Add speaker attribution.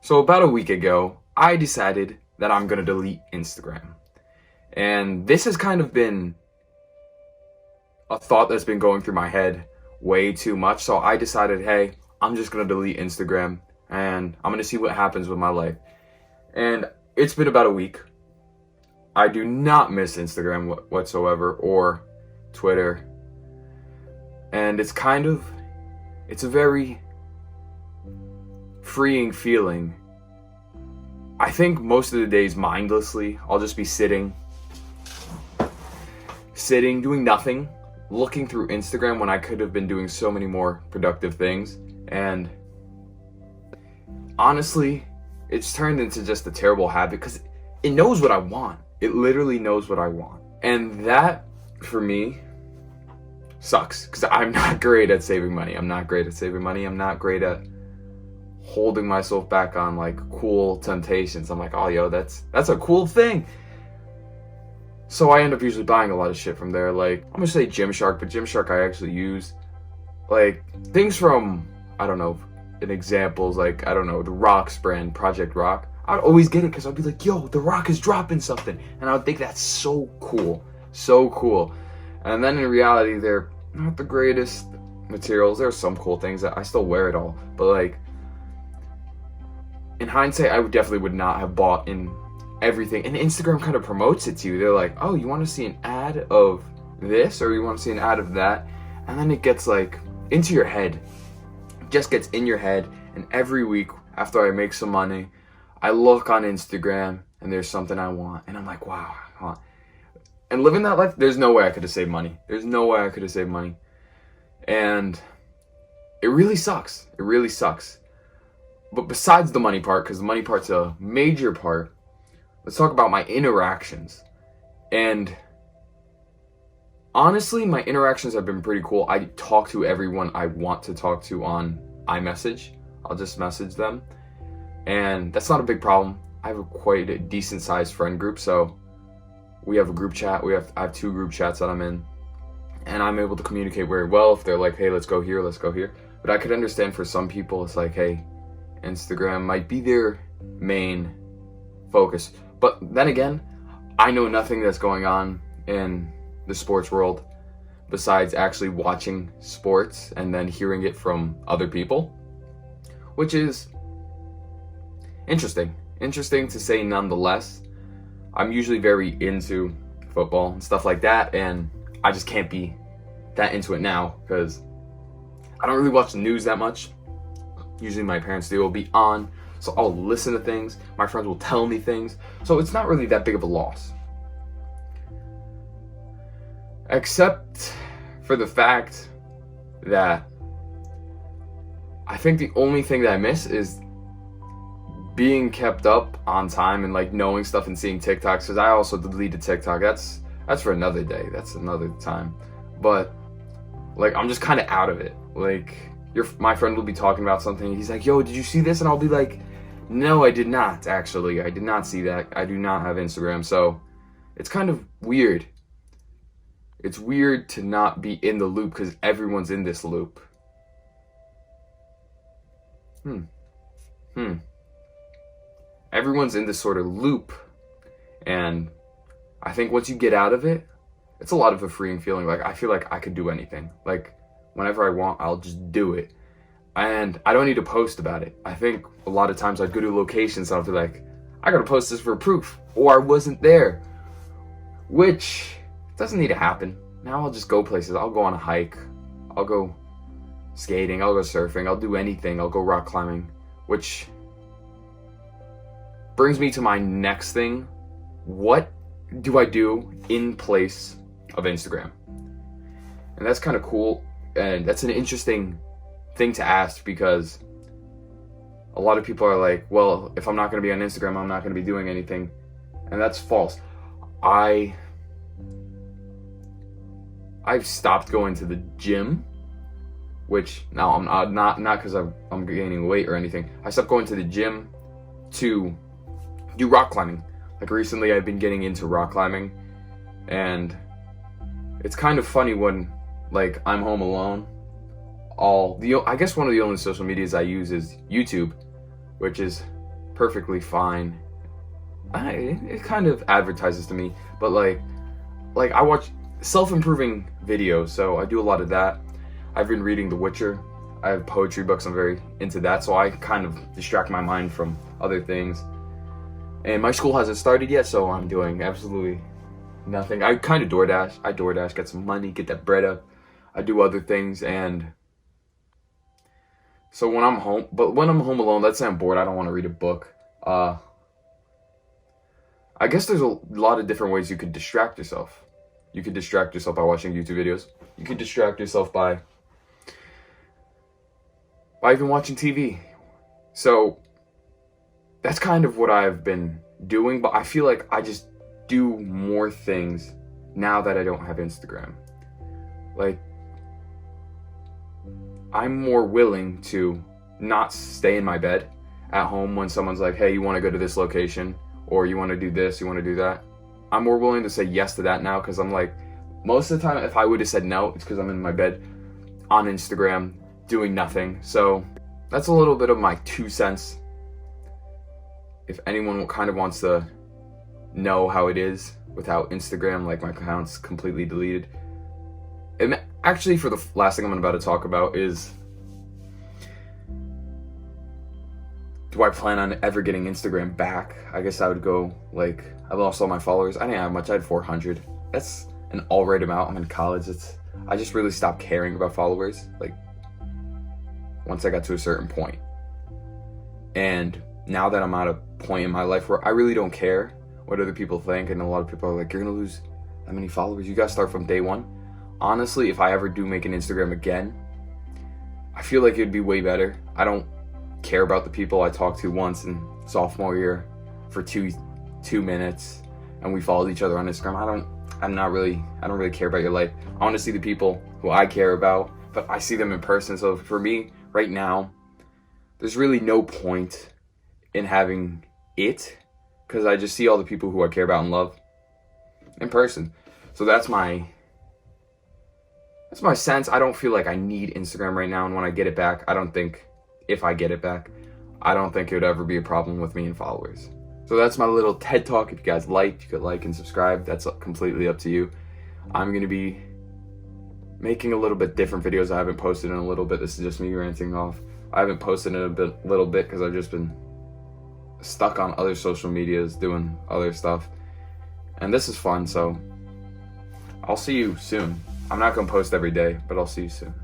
Speaker 1: So about a week ago, I decided that I'm gonna delete Instagram. And this has kind of been a thought that's been going through my head way too much. So I decided, hey, I'm just gonna delete Instagram and I'm gonna see what happens with my life. And it's been about a week. I do not miss Instagram whatsoever or Twitter. And it's a very freeing feeling. I think most of the days mindlessly, I'll just be sitting, doing nothing, looking through Instagram when I could have been doing so many more productive things. And honestly, it's turned into just a terrible habit because it knows what I want. It literally knows what I want. And that, for me, sucks because I'm not great at saving money. I'm not great at holding myself back on like cool temptations. I'm like, oh yo, that's a cool thing. So I end up usually buying a lot of shit from there. Like, I'm gonna say Gymshark, but Gymshark I actually use. Like, things from, I don't know, an examples like, I don't know, the Rock's brand, Project Rock. I'd always get it because I'd be like, yo, The Rock is dropping something. And I would think that's so cool. So cool. And then in reality, they're not the greatest materials. There's some cool things that I still wear it all. But like, in hindsight, I definitely would not have bought in everything. And Instagram kind of promotes it to you. They're like, oh, you want to see an ad of this or you want to see an ad of that? And then it gets like into your head. It just gets in your head. And every week after I make some money, I look on Instagram and there's something I want. And I'm like, wow. And living that life, there's no way I could have saved money. And it really sucks. But besides the money part, because the money part's a major part, let's talk about my interactions. And honestly, my interactions have been pretty cool. I talk to everyone I want to talk to on iMessage. I'll just message them. And that's not a big problem. I have quite a decent sized friend group, so we have a group chat. I have 2 group chats that I'm in. And I'm able to communicate very well if they're like, hey, let's go here. But I could understand for some people, it's like, hey, Instagram might be their main focus. But then again, I know nothing that's going on in the sports world besides actually watching sports and then hearing it from other people, which is interesting to say nonetheless. I'm usually very into football and stuff like that, and I just can't be that into it now because I don't really watch the news that much. Usually my parents do. Will be on, so I'll listen to things. My friends will tell me things. So it's not really that big of a loss. Except for the fact that I think the only thing that I miss is being kept up on time and like knowing stuff and seeing TikToks, because I also deleted TikTok. That's for another day. That's another time. But like, I'm just kind of out of it. Like, my friend will be talking about something. He's like, yo, did you see this? And I'll be like, no, I did not, actually. I did not see that. I do not have Instagram. So it's kind of weird. It's weird to not be in the loop because everyone's in this loop. Everyone's in this sort of loop. And I think once you get out of it, it's a lot of a freeing feeling. Like, I feel like I could do anything. Like, whenever I want, I'll just do it. And I don't need to post about it. I think a lot of times I'd go to locations and I'll be like, I gotta post this for proof, or I wasn't there. Which doesn't need to happen. Now I'll just go places. I'll go on a hike. I'll go skating. I'll go surfing. I'll do anything. I'll go rock climbing. Which brings me to my next thing. What do I do in place of Instagram? And that's kind of cool. And that's an interesting thing to ask because a lot of people are like, well, if I'm not going to be on Instagram, I'm not going to be doing anything. And that's false. I've stopped going to the gym, which now I'm not because I'm gaining weight or anything. I stopped going to the gym to do rock climbing. Like recently I've been getting into rock climbing, and it's kind of funny when like I'm home alone. I guess one of the only social medias I use is YouTube, which is perfectly fine. It kind of advertises to me, but like I watch self-improving videos, so I do a lot of that. I've been reading The Witcher. I have poetry books. I'm very into that, so I kind of distract my mind from other things. And my school hasn't started yet, so I'm doing absolutely nothing. I kind of DoorDash. I DoorDash, get some money, get that bread up. I do other things, and so when I'm home, but when I'm home alone, let's say I'm bored, I don't want to read a book. I guess there's a lot of different ways you could distract yourself. You could distract yourself by watching YouTube videos. You could distract yourself by even watching TV. So that's kind of what I've been doing, but I feel like I just do more things now that I don't have Instagram. Like, I'm more willing to not stay in my bed at home when someone's like, hey, you want to go to this location, or you want to do this, you want to do that. I'm more willing to say yes to that now, because I'm like, most of the time, if I would have said no, it's because I'm in my bed on Instagram doing nothing. So that's a little bit of my 2 cents. If anyone kind of wants to know how it is without Instagram, like my account's completely deleted. And actually, for the last thing I'm about to talk about is, do I plan on ever getting Instagram back? I guess I would go, like, I lost all my followers. I didn't have much. I had 400. That's an all right amount. I'm in college. I just really stopped caring about followers, like, once I got to a certain point. And now that I'm at a point in my life where I really don't care what other people think, and a lot of people are like, you're gonna lose that many followers, you gotta start from day one. Honestly, if I ever do make an Instagram again, I feel like it'd be way better. I don't care about the people I talked to once in sophomore year for two minutes, and we followed each other on Instagram. I don't really care about your life. I want to see the people who I care about, but I see them in person. So for me right now, there's really no point in having it, because I just see all the people who I care about and love in person. So that's my sense. I don't feel like I need Instagram right now, and when I get it back, if I get it back, I don't think it would ever be a problem with me and followers. So that's my little TED Talk. If you guys liked, you could like and subscribe. That's completely up to you. I'm going to be making a little bit different videos I haven't posted in a little bit. This is just me ranting off. I haven't posted in a little bit because I've just been stuck on other social medias doing other stuff. And this is fun, so I'll see you soon. I'm not going to post every day, but I'll see you soon.